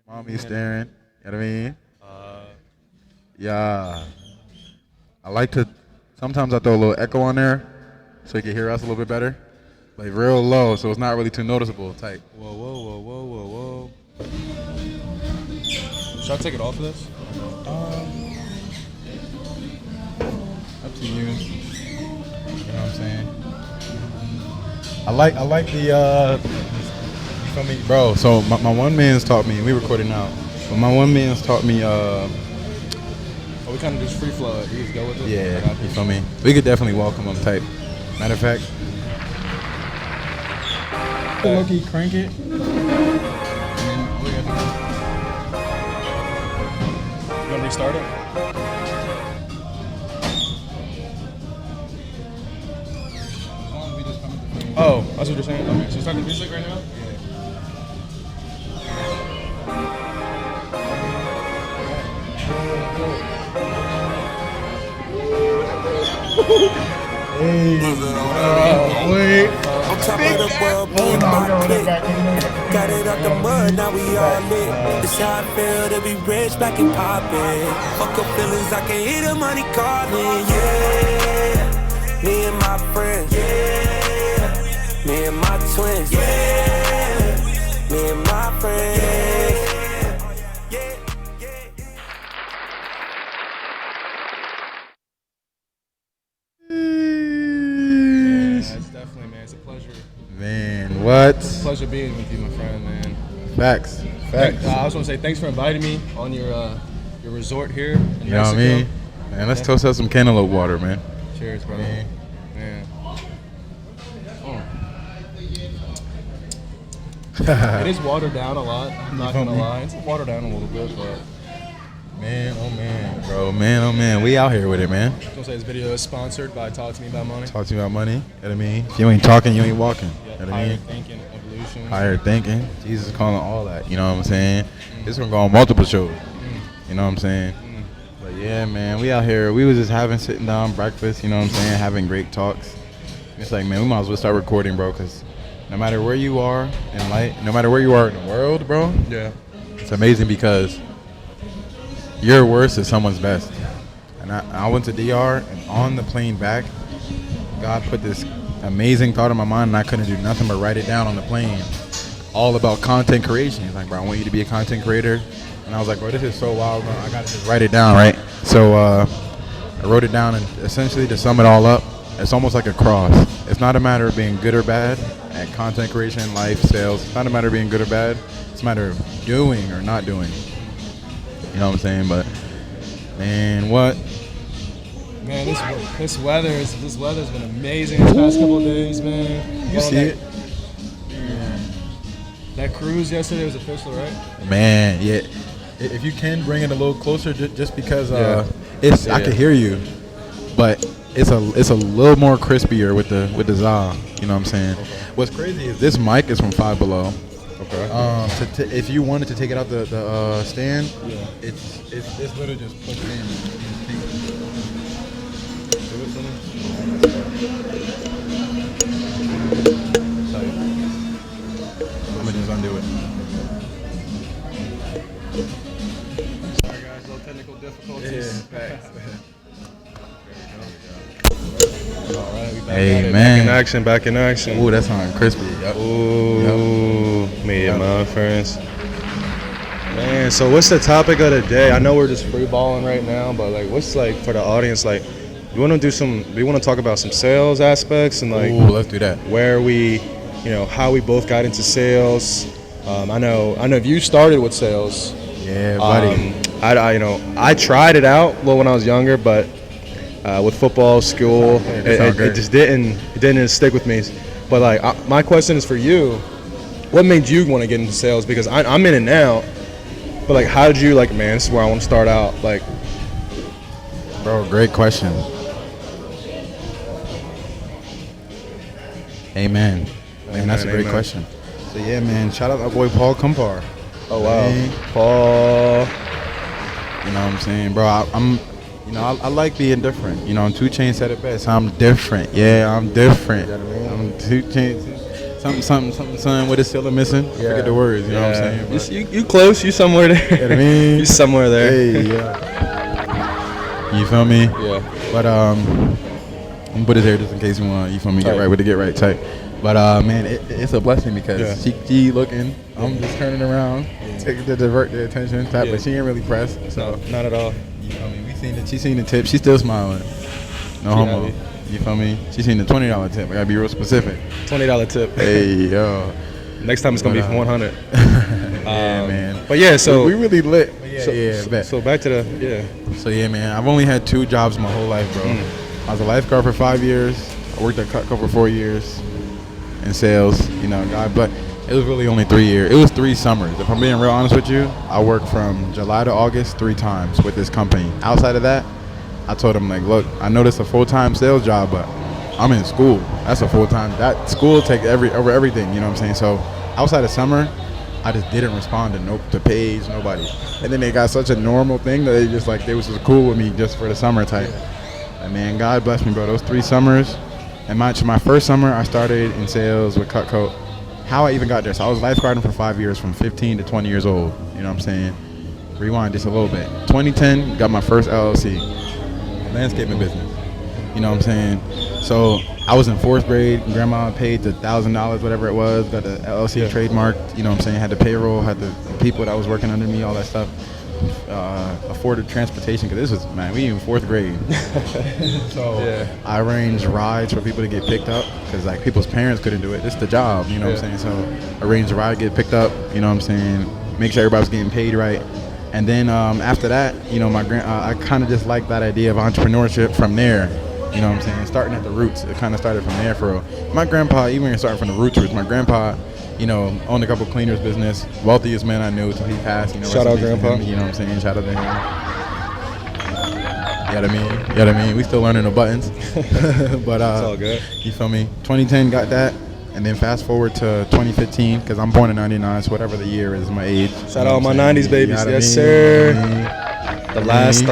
Mommy staring. You know what I mean? Uh, Yeah. I like to. Sometimes I throw a little echo on there so you can hear us a little bit better. Like real low, so it's not really too noticeable. Type. whoa, whoa, whoa, whoa, whoa, whoa. Should I take it off of this? Up to you. You know what I'm saying? I like the you feel me, bro. So my one man's taught me. We recording now, but my one man's taught me. Oh, we kind of just free flow it. We just go with it. Yeah, I got you this. feel me? We could definitely welcome him. Type. Matter of fact, low-key crank it. And then all we have You want to restart it? Oh, that's what you're saying? Okay, so start the music right now? wait. On top of the world, being my clique. Got it out the mud, now we all lit. This how I feel to be rich, back and poppin'. Fuck your feelings, I can hear the money calling. Yeah, me and my friends. Yeah, me and my twins. Yeah, me and my friends. Yeah, yeah. That's definitely, man. It's a pleasure. Man, what? Pleasure being with you, my friend, man. Facts. Facts. I just want to say thanks for inviting me on your resort here in You know what I Mexico. mean? Man, let's toast up some cantaloupe water, man. Cheers, bro. Yeah. Man. It is watered down a lot. I'm not feel gonna me? lie. It's watered down a little bit, but Man, oh man, bro. Man, oh man. We out here with it, man. I was gonna say this video is sponsored by Talk to Me About Money. Talk to you about money. You know what I mean? If you ain't talking, you ain't walking. Yeah, You know what I higher mean? thinking, evolution. Higher thinking. Jesus is calling all that. You know what I'm saying? This gonna go on multiple shows. You know what I'm saying? But yeah, man, we out here. We was just sitting down, breakfast. You know what I'm saying? Having great talks. It's like, man, we might as well start recording, bro, because no matter where you are in life, no matter where you are in the world, bro, Yeah. it's amazing because your worst is someone's best. And I went to DR, and on the plane back, God put this amazing thought in my mind, and I couldn't do nothing but write it down on the plane. All about content creation. He's like, bro, I want you to be a content creator. And I was like, bro, this is so wild, bro. I gotta just write it down, right? So I wrote it down, and essentially to sum it all up, it's almost like a cross. It's not a matter of being good or bad at content creation, life, sales. It's not a matter of being good or bad. It's a matter of doing or not doing. You know what I'm saying? But man, what? Man, this weather's been amazing this past couple of days, man. You see it? That cruise yesterday was official, right? Man, yeah. If you can bring it a little closer, just because Yeah. it's Yeah, I yeah. can hear you, but it's a little more crispier with the za. You know what I'm saying? Okay. What's crazy is this mic is from Five Below. Okay. If you wanted to take it out the stand, Yeah. it's literally just push it in. I'm gonna just undo it. Sorry guys, no technical difficulties. All right, we back Hey, at it. man. Back in action. Ooh, that sounds crispy. Yep. Ooh, me and my friends. Man, so what's the topic of the day? I know we're just free balling right now, but like, what's like for the audience? Like, we want to talk about some sales aspects and like Ooh, let's do that. where we, how we both got into sales. I know you started with sales. Yeah, buddy. I tried it out when I was younger, but with football, school, it just didn't stick with me. But like, my question is for you: what made you want to get into sales? Because I'm in it now, but like, how did you like? Man, this is where I want to start out. Like, Bro, great question. Amen. Man, that's a great Amen. question. So yeah, man, shout out our boy Paul Kumpar. oh wow, Hey. Paul. You know what I'm saying, bro? I like being different. 2 Chainz said it best. I'm different. Yeah, I'm different. I'm 2 Chainz. something, son, with a ceiling missing. I forget the words, you know what I'm saying? You close, you somewhere there. You know what I mean? You somewhere there. Hey, yeah. You feel me? Yeah. But I'm gonna put it there just in case you want, you feel me, get right with the get right type. But man, it's a blessing because she looking, I'm just turning around, taking to divert the attention type, but she ain't really pressed. So No, not at all. you feel me? She seen the tip, she's still smiling. No homo. happy. You feel me? She seen the $20 tip. I gotta be real specific. $20 tip. Hey yo. Next time it's gonna be for 100. Yeah, man. But yeah, so we really lit. Bet. So back to the So yeah, man, I've only had 2 jobs my whole life, bro. I was a lifeguard for 5 years. I worked at Cutco for 4 years in sales. You know, but it was really only 3 years. It was 3 summers. If I'm being real honest with you, I worked from July to August 3 times with this company. Outside of that, I told them, like, look, I know this is a full-time sales job, but I'm in school. That's a full-time. That school take over everything. You know what I'm saying? So outside of summer, I just didn't respond to page, nobody. And then they got such a normal thing that they was just cool with me just for the summer type. And man, God bless me, bro. Those 3 summers, and my first summer, I started in sales with Cutco. How I even got there, so I was lifeguarding for 5 years, from 15 to 20 years old. You know what I'm saying? Rewind just a little bit. 2010, got my first LLC, landscaping business. You know what I'm saying? So I was in 4th grade. Grandma paid the $1,000, whatever it was. Got the LLC trademarked. You know what I'm saying? Had the payroll, had the people that was working under me, all that stuff. Afforded transportation, because this was, man, we in 4th grade. So I arranged rides for people to get picked up, because like people's parents couldn't do it. This is the job, you know what I'm saying? So arrange a ride, get picked up, you know what I'm saying? Make sure everybody's getting paid right. And then after that, you know, I kind of just liked that idea of entrepreneurship from there. You know what I'm saying? Starting at the roots. It kind of started from there for real. My grandpa, even starting from the roots, my grandpa, you know, owned a couple cleaners business. Wealthiest man I knew until he passed. You know, shout out grandpa. You know what I'm saying? Shout out to him. You know what I mean? You know what I mean? We still learning the buttons. But it's all good. You feel me? 2010 got that. And then fast forward to 2015, because I'm born in 99, so whatever the year is my age. Shout out my 90s babies. Yes, sir. The last of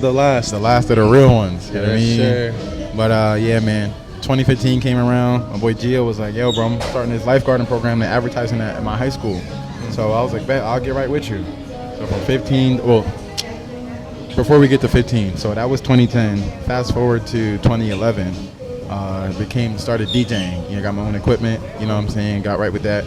the last. The last of the real ones. You know what I mean? Sure. But yeah, man. 2015 came around. My boy Gio was like, yo, bro, I'm starting this lifeguarding program and advertising at my high school. So I was like, bet, I'll get right with you. So from 15, well, before we get to 15, so that was 2010. Fast forward to 2011. Started DJing. You know, got my own equipment, you know what I'm saying, got right with that.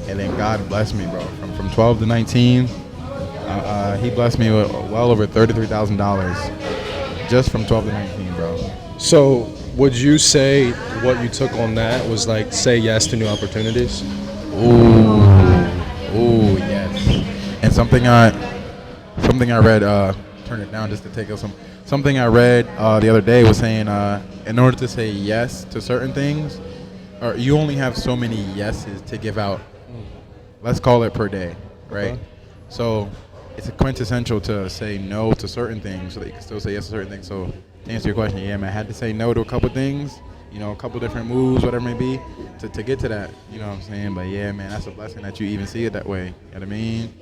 And then God blessed me, bro. From 12 to 19, he blessed me with well over $33,000 just from 12 to 19, bro. So would you say what you took on that was like say yes to new opportunities? Ooh, yes. And something I read, turn it down just to take up something I read the other day was saying in order to say yes to certain things, or you only have so many yeses to give out, let's call it per day, right? Okay. So it's quintessential to say no to certain things so that you can still say yes to certain things. So to answer your question, yeah, man, I had to say no to a couple things, you know, a couple different moves, whatever it may be, to get to that, you know what I'm saying? But yeah, man, that's a blessing that you even see it that way, you know what I mean?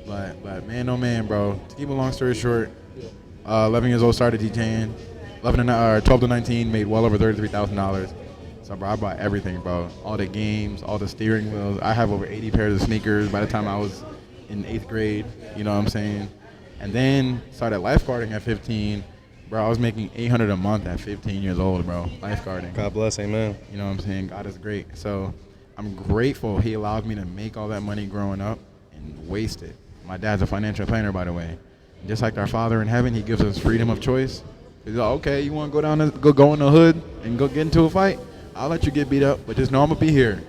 But man, oh man, bro, to keep a long story short, 11 years old, started DJing. 12 to 19, made well over $33,000. So, bro, I bought everything, bro. All the games, all the steering wheels. I have over 80 pairs of sneakers by the time I was in 8th grade. You know what I'm saying? And then started lifeguarding at 15. Bro, I was making $800 a month at 15 years old, bro. Lifeguarding. God bless, amen. You know what I'm saying? God is great. So I'm grateful He allowed me to make all that money growing up and waste it. My dad's a financial planner, by the way. Just like our Father in heaven, He gives us freedom of choice. He's like, okay, you want to go in the hood and go get into a fight? I'll let you get beat up, but just know I'm going to be here.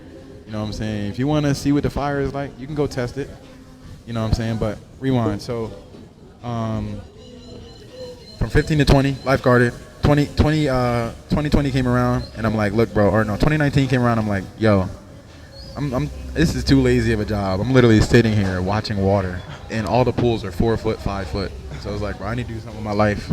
You know what I'm saying? If you want to see what the fire is like, you can go test it. You know what I'm saying? But rewind. So from 15 to 20, lifeguarded. 2020 came around, and I'm like, look, bro, 2019 came around, I'm like, yo, this is too lazy of a job. I'm literally sitting here watching water, and all the pools are 4 foot, 5 foot. So I was like, bro, I need to do something with my life.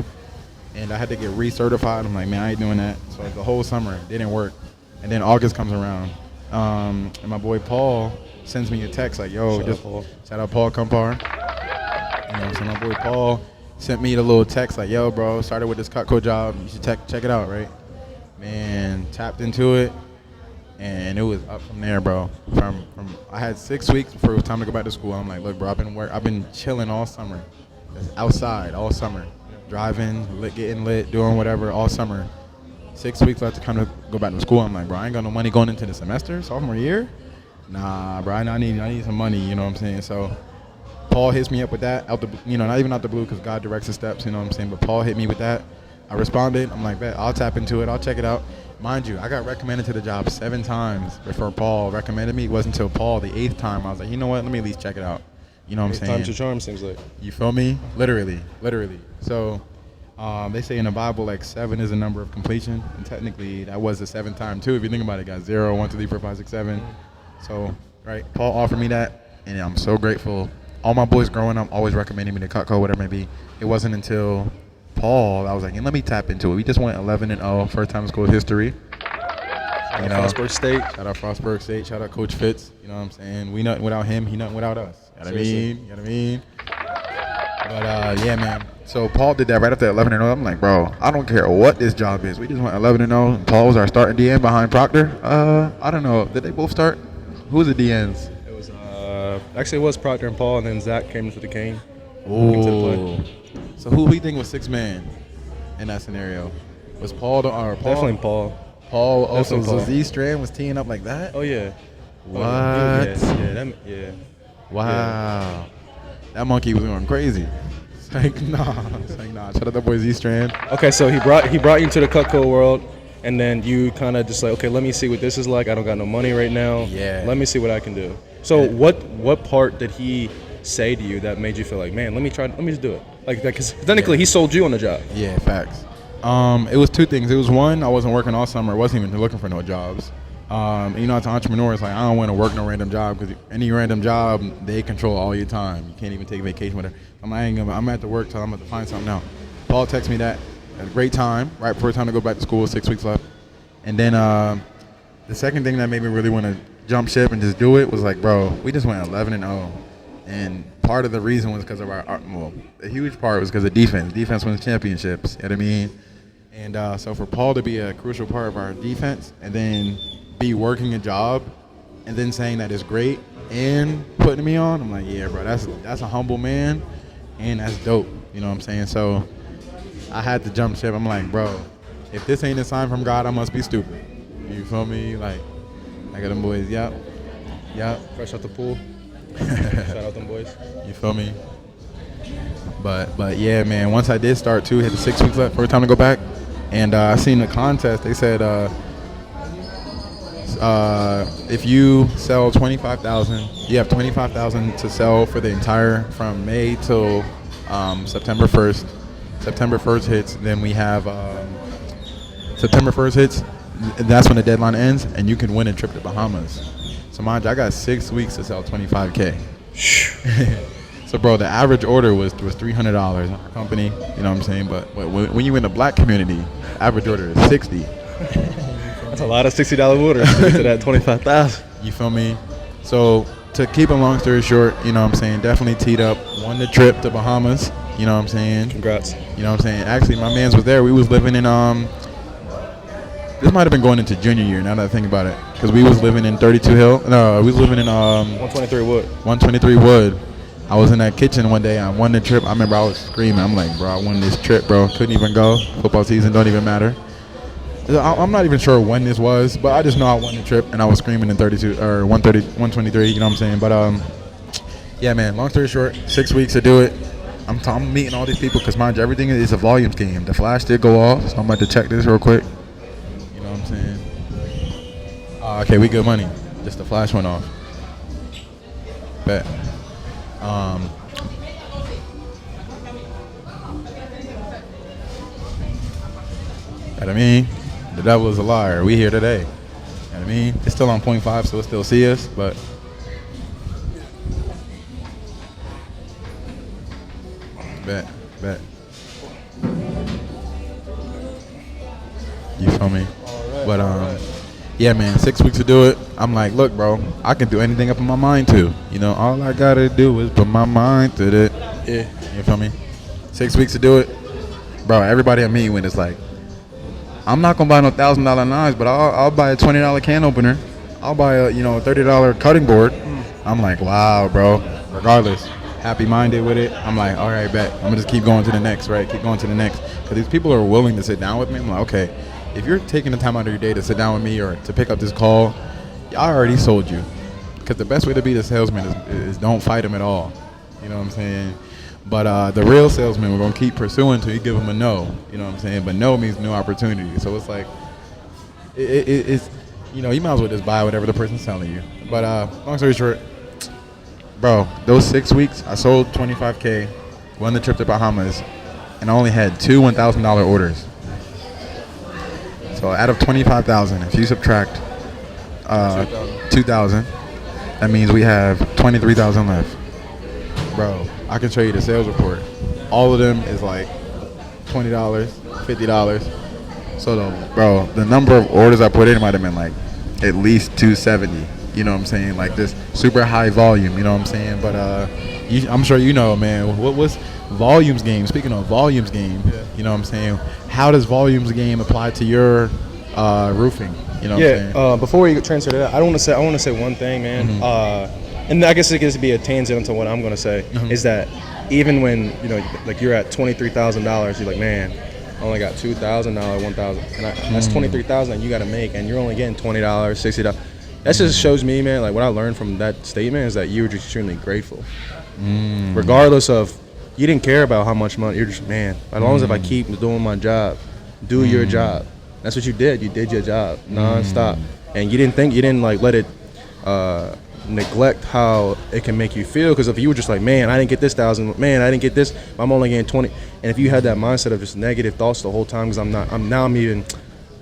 And I had to get recertified. I'm like, man, I ain't doing that. So the whole summer didn't work. And then August comes around, and my boy Paul sends me a text like, yo, shout out Paul Kumpar. You know, so my boy Paul sent me the little text like, yo, bro, started with this Cutco job. You should check it out, right? Man, tapped into it. And it was up from there, bro. From I had 6 weeks before it was time to go back to school. I'm like, look, bro, I've been chilling all summer, outside all summer, driving, getting lit, doing whatever all summer. 6 weeks left to kind of go back to school. I'm like, bro, I ain't got no money going into the semester, sophomore year. Nah, bro, I need some money. You know what I'm saying? So Paul hits me up with that out the, not even out the blue because God directs his steps. You know what I'm saying? But Paul hit me with that. I responded. I'm like, bet, I'll tap into it. I'll check it out. Mind you, I got recommended to the job 7 times before Paul recommended me. It wasn't until Paul, the 8th time, I was like, you know what? Let me at least check it out. You know what I'm saying? Time's your charm, seems like. You feel me? Literally. So they say in the Bible, like 7 is a number of completion. And technically, that was the 7th time, too. If you think about it, got 0, 1, 2, 3, 4, 5, 6, 7. So, right, Paul offered me that, and I'm so grateful. All my boys growing up always recommending me to Cutco, whatever it may be. It wasn't until Paul, I was like, let me tap into it. We just went 11-0, first time in school history. Frostburg State. Shout out Frostburg State. Shout out Coach Fitz. You know what I'm saying? We nothing without him. He nothing without us. You know what I mean? But yeah, man. So Paul did that right after 11-0. I'm like, bro, I don't care what this job is. We just went 11-0. Paul was our starting DN behind Proctor. I don't know. Did they both start? Who was the DNs? It was actually it was Proctor and Paul, and then Zach came to the cane. Ooh. So who we think was 6 man in that scenario? Was Paul or Paul? Definitely Paul. Paul also, Definitely Paul. so Z Strand was teeing up like that? Oh yeah. What? Yeah. Wow. Yeah. That monkey was going crazy. It's like, nah. Shout out that boy Z Strand. Okay, so he brought you into the Cutco world, and then you kind of just like, okay, let me see what this is like. I don't got no money right now. Yeah. Let me see what I can do. So what part did he say to you that made you feel like, man, let me just do it? Like, because technically he sold you on the job. Yeah, facts. It was 2 things. It was one, I wasn't working all summer. I wasn't even looking for no jobs. As entrepreneurs, like I don't want to work no random job because any random job, they control all your time. You can't even take vacation with her. I'm at the work till I'm going to find something now. Paul texted me that at a great time, right before time to go back to school, 6 weeks left. And then the second thing that made me really want to jump ship and just do it was like, bro, we just went 11-0. And part of the reason was because of a huge part was because of defense. Defense wins championships, you know what I mean? And so for Paul to be a crucial part of our defense and then be working a job and then saying that it's great and putting me on, I'm like, yeah, bro, that's a humble man and that's dope. You know what I'm saying? So I had to jump ship. I'm like, bro, if this ain't a sign from God, I must be stupid. You feel me? Like, I got them boys, yep. Fresh out the pool. Shout out them boys. You feel me? But yeah, man, once I did start too, had 6 weeks left, first time to go back. And I seen the contest. They said if you sell 25,000, you have 25,000 to sell for the entire from May till September 1st. September 1st hits, then we have September 1st hits. That's when the deadline ends, and you can win a trip to Bahamas. So mind you, I got 6 weeks to sell 25K. So, bro, the average order was $300 in our company. You know what I'm saying? But when you in the black community, average order is 60. That's a lot of $60 orders to get to that 25,000. You feel me? So to keep a long story short, you know what I'm saying, definitely teed up, won the trip to Bahamas. You know what I'm saying? Congrats. You know what I'm saying? Actually, my man's was there. We was living in this might have been going into junior year now that I think about it, because we was living in 32 Hill. No, we was living in 123 Wood. 123 Wood. I was in that kitchen one day. I won the trip. I remember I was screaming. I'm like, bro, I won this trip, bro. Couldn't even go. Football season don't even matter. I'm not even sure when this was, but I just know I won the trip, and I was screaming in 32 or 123. You know what I'm saying? But yeah, man. Long story short, 6 weeks to do it. I'm meeting all these people because, mind you, everything is a volume scheme. The flash did go off, so I'm about to check this real quick. You know what I'm saying? Okay, we good money. Just the flash went off. Bet. You know what I mean? The devil is a liar. We here today. You know what I mean? It's still on 0.5, so it still see us, but bet. You feel me? But yeah, man, 6 weeks to do it. I'm like, look, bro, I can do anything up in my mind to. You know, all I gotta do is put my mind to it. Yeah. You feel me? 6 weeks to do it, bro. Everybody I meet when it's like, I'm not gonna buy no $1,000 knives, but I'll buy a $20 can opener. I'll buy a $30 cutting board. I'm like, wow, bro. Regardless, happy minded with it. I'm like, all right, bet. I'm gonna just keep going to the next, right? Keep going to the next. Because these people are willing to sit down with me. I'm like, okay, if you're taking the time out of your day to sit down with me or to pick up this call, I already sold you. Because the best way to be the salesman is don't fight him at all. You know what I'm saying? But the real salesman, we're gonna keep pursuing till you give him a no. You know what I'm saying? But no means no opportunity. So it's like, it's you might as well just buy whatever the person's telling you. But long story short, bro, those 6 weeks, I sold $25K, won the trip to Bahamas, and I only had 2 $1,000 orders. So out of 25,000, if you subtract 2,000, that means we have 23,000 left. Bro, I can show you the sales report. All of them is like $20, $50. So the number of orders I put in might have been like at least 270. You know what I'm saying? Like this super high volume, you know what I'm saying? But I'm sure you know, man, what's volumes game? Speaking of volumes game, you know what I'm saying? How does volumes game apply to your roofing? You know what I'm saying? Before we transfer to that, I want to say one thing, man. And I guess it gets to be a tangent into what I'm going to say, is that even when, like you're at $23,000, you're like, man, I only got $2,000, $1,000, and that's $23,000 you got to make, and you're only getting $20, $60. That just shows me, man, like what I learned from that statement is that you were just extremely grateful. Regardless of, you didn't care about how much money, you're just, man, as long as if I keep doing my job, do your job. That's what you did. You did your job nonstop. And you didn't like let it neglect how it can make you feel, because if you were just like, man, I didn't get this 1,000, man, I didn't get this, I'm only getting 20, and if you had that mindset of just negative thoughts the whole time, because I'm even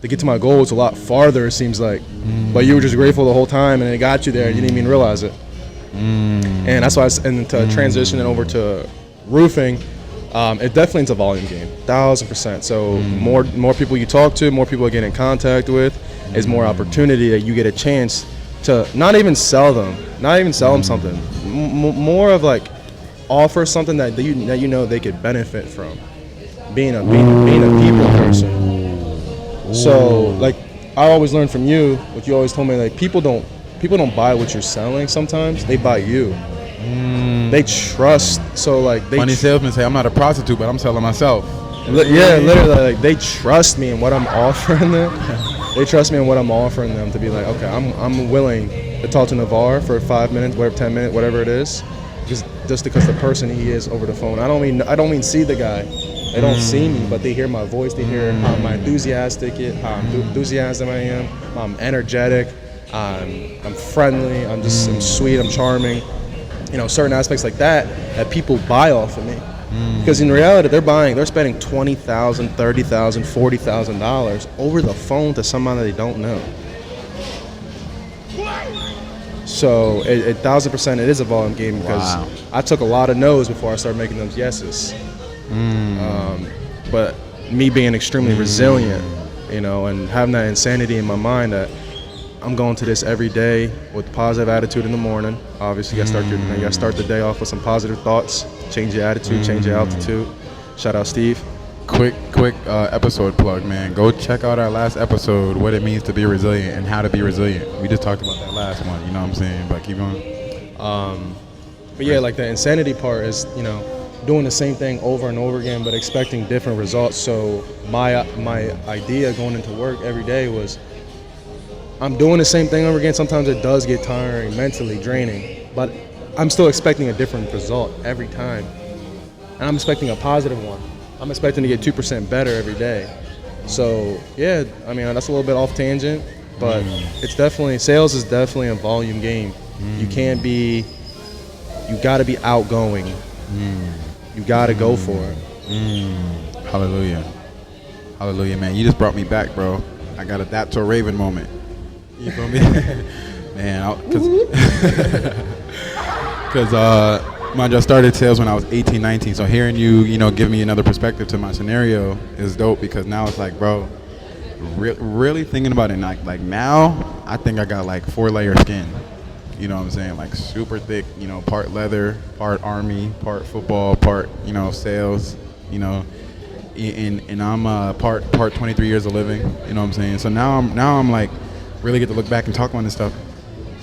to get to my goal, it's a lot farther, it seems like, but you were just grateful the whole time, and it got you there, and you didn't even realize it. And that's why and to transitioning over to roofing, it definitely is a volume game, 1,000%. So more people you talk to, more people you get in contact with, is more opportunity that you get a chance to not even sell them something, more of like offer something that you know they could benefit from, being a people person. So like I always learned from you, what you always told me, like people don't buy what you're selling. Sometimes they buy you. They trust. So like funny salesmen say, I'm not a prostitute, but I'm selling myself. Yeah, literally, like they trust me in what I'm offering them. They trust me in what I'm offering them to be like, okay, I'm willing to talk to Navar for 5 minutes, whatever, 10 minutes, whatever it is, just because the person he is over the phone. I don't mean see the guy. They don't see me, but they hear my voice. They hear how enthusiastic I am. I'm energetic. I'm friendly. I'm sweet. I'm charming. Certain aspects like that people buy off of me. Because in reality, they're spending $20,000, $30,000, $40,000 over the phone to someone that they don't know. So 1,000%, it is a volume game, because I took a lot of no's before I started making those yeses. But me being extremely resilient, and having that insanity in my mind that I'm going to this every day with positive attitude in the morning. Obviously, you gotta start the day off with some positive thoughts. Change your attitude, change your altitude. Shout out Steve. Quick episode plug, man. Go check out our last episode, what it means to be resilient and how to be resilient. We just talked about that last one, you know what I'm saying? But keep going. But yeah, like the insanity part is, doing the same thing over and over again, but expecting different results. So my idea going into work every day was, I'm doing the same thing over again. Sometimes it does get tiring, mentally draining, but I'm still expecting a different result every time. And I'm expecting a positive one. I'm expecting to get 2% better every day. So yeah, I mean, that's a little bit off tangent, but sales is definitely a volume game. You gotta be outgoing. You gotta go for it. Hallelujah. Hallelujah, man. You just brought me back, bro. I got a that to a Raven moment. You feel me? Man, because mind you, I started sales when I was 18, 19. So hearing you, give me another perspective to my scenario is dope, because now it's like, bro, really thinking about it, like now, I think I got like 4-layer skin. You know what I'm saying? Like super thick, part leather, part army, part football, part, sales, and I'm part 23 years of living. You know what I'm saying? So now I'm like, really get to look back and talk on this stuff.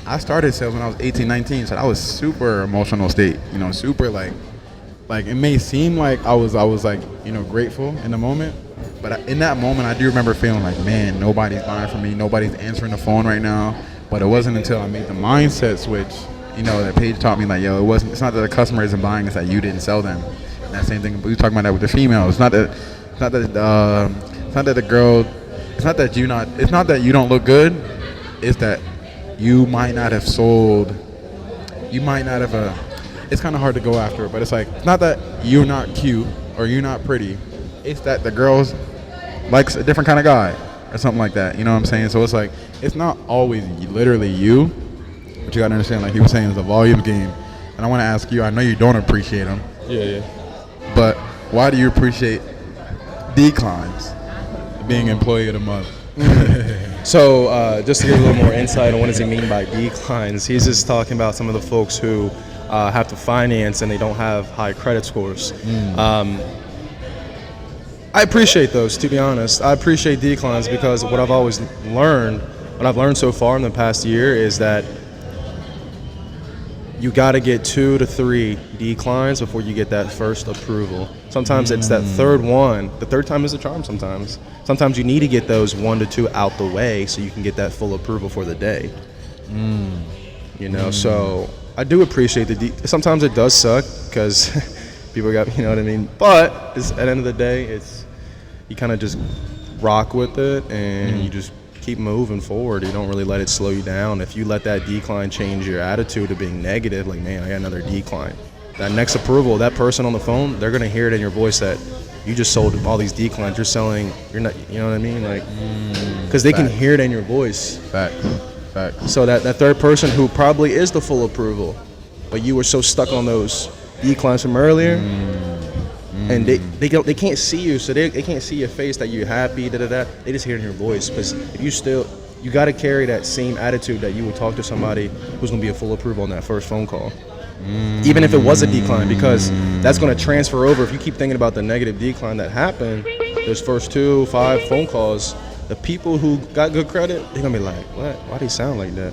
I started sales when I was 18, 19, so I was super emotional state, super like it may seem like I was like, grateful in the moment, but in that moment, I do remember feeling like, man, nobody's buying from me, nobody's answering the phone right now. But it wasn't until I made the mindset switch, that Paige taught me, like, yo, it's not that the customer isn't buying, it's that you didn't sell them. And that same thing, we were talking about that with the female. It's not that the girl, it's not that you don't look good, it's that you might not have sold, it's kind of hard to go after it, but it's like, it's not that you're not cute or you're not pretty, it's that the girl's likes a different kind of guy or something like that, you know what I'm saying? So it's like, it's not always literally you, but you gotta understand, like he was saying, it's a volume game. And I want to ask you, I know you don't appreciate them. Yeah. But why do you appreciate declines, being employee of the month? So just to give a little more insight on what does he mean by declines, he's just talking about some of the folks who have to finance and they don't have high credit scores. I appreciate those, to be honest. I appreciate declines because what I've learned so far in the past year is that you got to get 2 to 3 declines before you get that first approval. Sometimes it's that third one. The third time is a charm sometimes. Sometimes you need to get those 1 to 2 out the way so you can get that full approval for the day. So I do appreciate sometimes it does suck because people got, you know what I mean? But at the end of the day, you kind of just rock with it and you just keep moving forward. You don't really let it slow you down. If you let that decline change your attitude to being negative, like, man, I got another decline. That next approval, that person on the phone, they're going to hear it in your voice that you just sold all these declines. You're not, you know what I mean? Like, because they can hear it in your voice. Facts. So that third person who probably is the full approval, but you were so stuck on those declines from earlier, and they can't see you, so they can't see your face that you're happy, They just hear it in your voice. Because if you got to carry that same attitude that you would talk to somebody who's going to be a full approval on that first phone call. Even if it was a decline, because that's going to transfer over. If you keep thinking about the negative decline that happened, those first 2, 5 phone calls, the people who got good credit, they're going to be like, what? Why do he sound like that?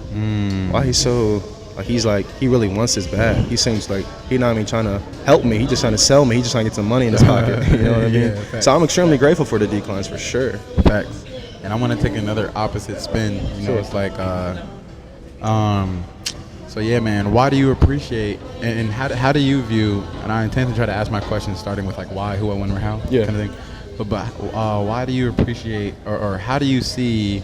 Why he's so... Like he really wants this bad. He seems like he's not even trying to help me. He's just trying to sell me. He's just trying to get some money in his pocket. You know what I mean? Facts. So I'm extremely grateful for the declines for sure. Facts. And I want to take another opposite spin. Sure. It's like, so yeah, man. Why do you appreciate and how do you view? And I intend to try to ask my questions starting with like why, who, when, or how, kind of thing. But why do you appreciate or how do you see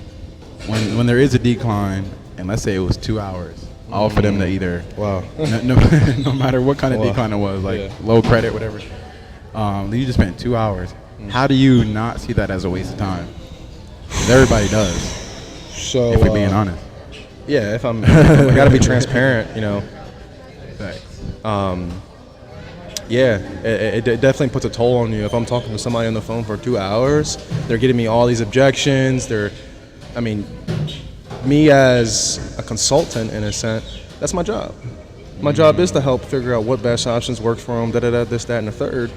when there is a decline and let's say it was 2 hours? All for them to either, no matter what kind of decline it was, like low credit, whatever. You just spent 2 hours. How do you not see that as a waste of time? Because everybody does. So, if we're being honest. Yeah, if I gotta be transparent, Thanks. It definitely puts a toll on you. If I'm talking to somebody on the phone for 2 hours, they're giving me all these objections. Me as a consultant, in a sense, that's my job. My job is to help figure out what best options work for them, this, that, and the third.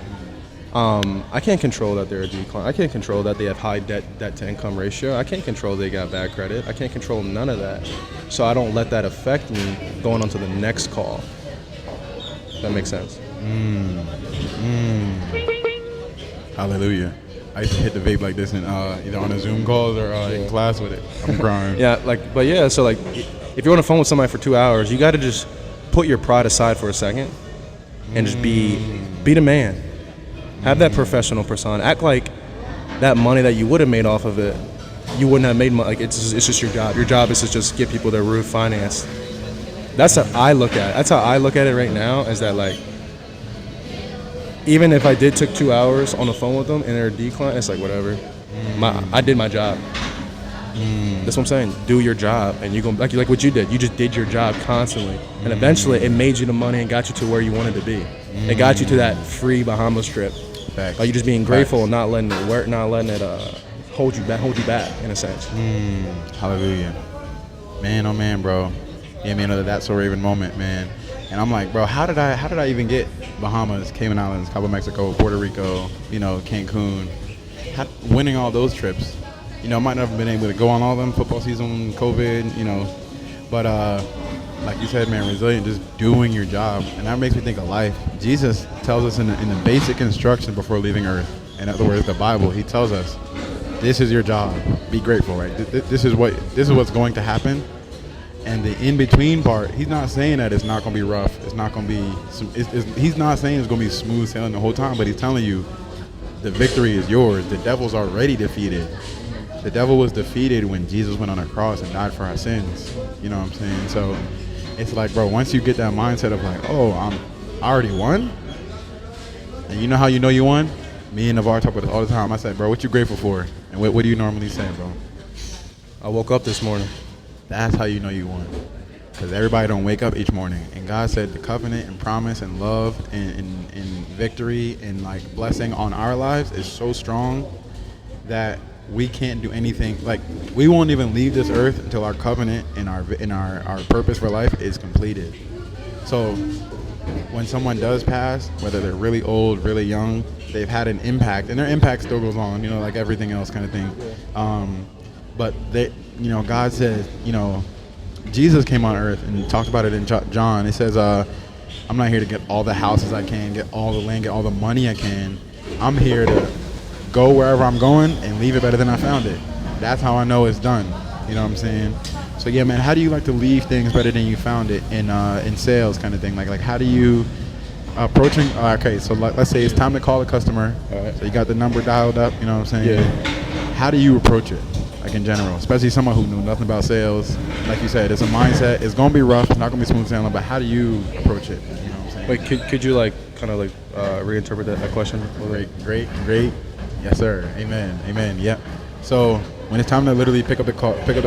I can't control that they're a decline. I can't control that they have high debt to income ratio. I can't control they got bad credit. I can't control none of that. So I don't let that affect me going on to the next call. That makes sense. Hallelujah. I used to hit the vape like this in either on a Zoom calls or in class with it. I'm crying. So if you're on the phone with somebody for 2 hours, you got to just put your pride aside for a second and just be the man. Have that professional persona. Act like that money that you would have made off of it, you wouldn't have made money. Like it's just your job. Your job is to just get people their roof financed. That's how I look at it. That's how I look at it right now. Is that like, even if I took 2 hours on the phone with them and they're a decline, it's like whatever. I did my job. That's what I'm saying. Do your job, and you're gonna like what you did. You just did your job constantly, and eventually it made you the money and got you to where you wanted to be. It got you to that free Bahamas trip. Facts. Like you just being grateful and not letting it work, not letting it hold you back in a sense. Hallelujah, man. Oh man, bro. Yeah, man. That's a Raven moment, man. And I'm like, bro, how did I even get Bahamas, Cayman Islands, Cabo Mexico, Puerto Rico, Cancun, winning all those trips? I might not have been able to go on all of them, football season, COVID, But like you said, man, resilient, just doing your job. And that makes me think of life. Jesus tells us in the basic instruction before leaving earth, in other words, the Bible, he tells us, this is your job. Be grateful, right? This is what's going to happen. And the in-between part, he's not saying that it's not going to be rough. It's not going to be, he's not saying it's going to be smooth sailing the whole time, but he's telling you the victory is yours. The devil's already defeated. The devil was defeated when Jesus went on a cross and died for our sins. You know what I'm saying? So it's like, bro, once you get that mindset of like, oh, I already won. And you know how you know you won? Me and Navar talk about this all the time. I said, bro, what you grateful for? And what do you normally say, bro? I woke up this morning. That's how you know you won. Because everybody don't wake up each morning. And God said the covenant and promise and love and victory and like blessing on our lives is so strong that we can't do anything. Like, we won't even leave this earth until our covenant and our purpose for life is completed. So when someone does pass, whether they're really old, really young, they've had an impact, and their impact still goes on, you know, like everything else kind of thing. But they, you know, God says, you know, Jesus came on earth and talked about it in John. It says, I'm not here to get all the houses I can, get all the land, get all the money I can. I'm here to go wherever I'm going and leave it better than I found it. That's how I know it's done. You know what I'm saying? So yeah, man, how do you like to leave things better than you found it in sales kind of thing? Like how do you approaching? Okay, so let's say it's time to call a customer. All right. So you got the number dialed up. You know what I'm saying? Yeah. How do you approach it? Like in general, especially someone who knew nothing about sales. Like you said, it's a mindset. It's gonna be rough. It's not gonna be smooth sailing. But how do you approach it? You know what I'm saying? Wait, could you like kind of like reinterpret that question? Great. Yes, sir. Amen. Yep. So when it's time to literally pick up the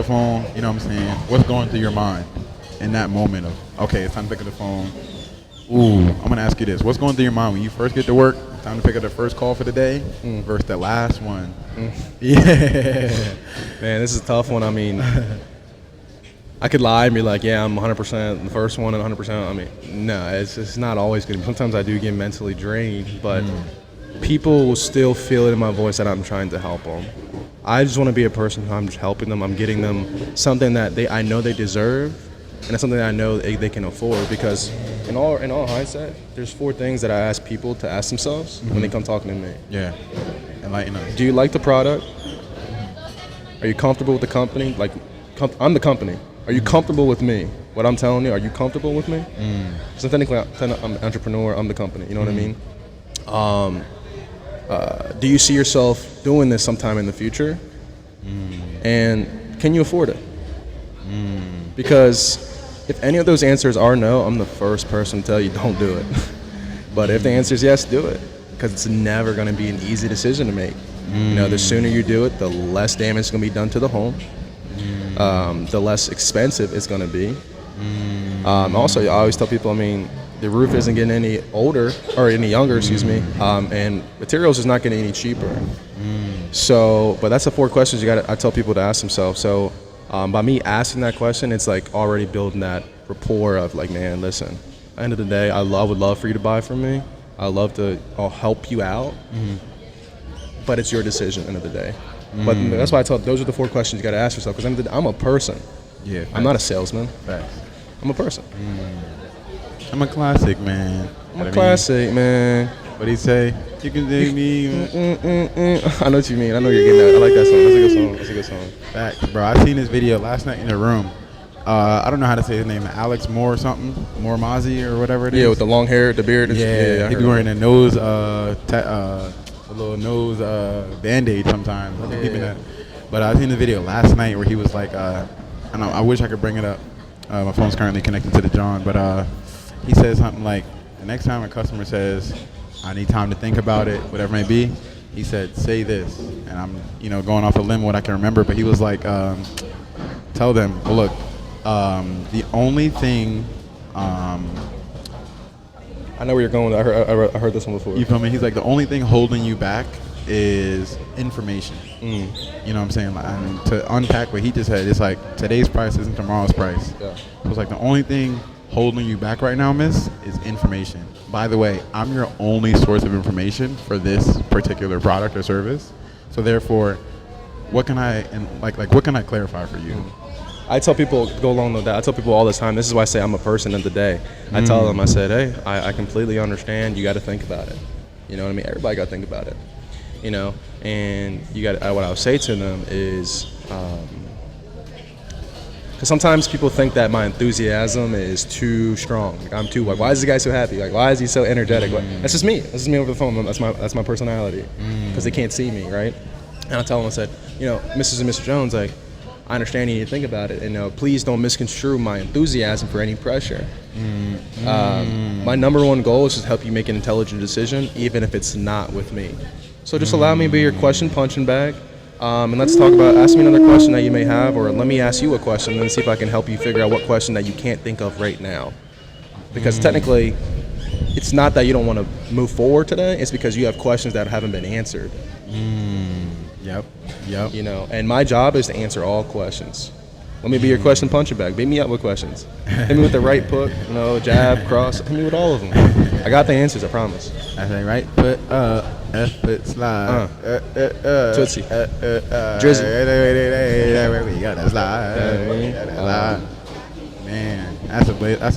phone, you know what I'm saying? What's going through your mind in that moment of, okay, it's time to pick up the phone. Ooh, I'm gonna ask you this: what's going through your mind when you first get to work? Time to pick up the first call for the day versus the last one. Yeah, man, this is a tough one. I mean, I could lie and be like, yeah, I'm 100% the first one and 100%. I mean, no, it's not always good. Sometimes I do get mentally drained, but people will still feel it in my voice that I'm trying to help them. I just want to be a person who I'm just helping them. I'm getting them something that I know they deserve, and it's something that I know they can afford. Because in all hindsight, there's 4 things that I ask people to ask themselves when they come talking to me. Yeah, enlighten us. Do you like the product? Are you comfortable with the company? Like, I'm the company. Are you comfortable with me? What I'm telling you, are you comfortable with me? So technically, I'm an entrepreneur. I'm the company. You know what I mean? Do you see yourself doing this sometime in the future? And can you afford it? Because if any of those answers are no, I'm the first person to tell you don't do it. But if the answer is yes, do it. Because it's never going to be an easy decision to make. You know, the sooner you do it, the less damage is going to be done to the home. The less expensive it's going to be. Also, I always tell people, I mean, the roof isn't getting any older or any younger, excuse me, and materials is not getting any cheaper. So, but that's the 4 questions I tell people to ask themselves. So, by me asking that question, it's like already building that rapport of like, man, listen, at the end of the day, would love for you to buy from me. I'll help you out, but it's your decision at the end of the day. But that's why I tell those are the 4 questions you got to ask yourself. Because I'm a person. Yeah, I'm not a salesman. Facts. I'm a person. I'm a classic, man. I'm a classic, man. What'd he say? You can dig me. I know what you mean. I know you're getting that. I like that song. That's a good song. Facts, bro. I seen this video last night in the room. I don't know how to say his name. Alex Moore or something. Moore Mozzie or whatever it is. Yeah, with the long hair, the beard. Yeah, he be wearing a nose, a little nose Band-Aid sometimes. But I seen the video last night where he was like, I wish I could bring it up. My phone's currently connected to the John, but he says something like, the next time a customer says, I need time to think about it, whatever it may be, he said, say this. And I'm, going off a limb what I can remember, but he was like, tell them, well, look, the only thing, I know where you're going with that. I heard this one before. You feel me? He's like, the only thing holding you back is information. You know what I'm saying? Like, and to unpack what he just said, it's like today's price isn't tomorrow's price. Yeah. So it's like the only thing holding you back right now, miss, is information. By the way, I'm your only source of information for this particular product or service. So therefore, what can I clarify for you? I tell people, go along with that, I tell people all the time, this is why I say I'm a person of the day. I tell them, I said, hey, I completely understand. You got to think about it. You know what I mean? Everybody got to think about it. You know, and you got what I would say to them is, because sometimes people think that my enthusiasm is too strong. Like I'm too like, why is this guy so happy? Like, why is he so energetic? Like, that's just me. That's just me over the phone. That's my personality. Because they can't see me, right? And I tell them, I said, you know, Mrs. and Mr. Jones, like, I understand you need to think about it, and please don't misconstrue my enthusiasm for any pressure. My number one goal is to help you make an intelligent decision, even if it's not with me. So just allow me to be your question punching bag, and let's talk about, ask me another question that you may have, or let me ask you a question and see if I can help you figure out what question that you can't think of right now. Because technically, it's not that you don't want to move forward today, it's because you have questions that haven't been answered. Yep. You know, and my job is to answer all questions. Let me be your question punching bag. Beat me up with questions. Hit me with the right hook, jab, cross. Hit me with all of them. I got the answers, I promise. I say right foot up, left foot slide. Tootsie. Drizzy. We gotta slide. Man, that's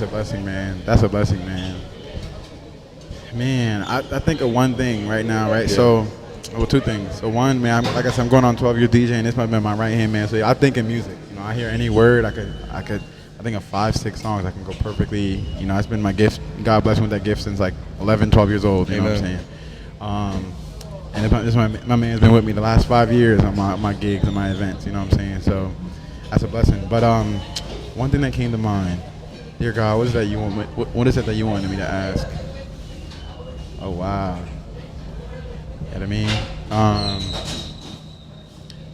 a blessing, man. That's a blessing, man. Man, I think of one thing right now, right? Yeah. So, well, two things. So one, man, like I said, I'm going on 12 years DJing. This might be my right hand man. So I think in music. I hear any word, I think of 5-6 songs I can go perfectly. It's been my gift. God bless me with that gift since like 11, 12 years old. You know what I'm saying? And this my man's been with me the last 5 years on my gigs and my events. You know what I'm saying? So that's a blessing. But one thing that came to mind, dear God, what is that you want? What is it that you wanted me to ask? Oh wow. You know what I mean?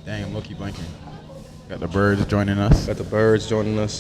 Dang, I'm low-key blanking. Got the birds joining us.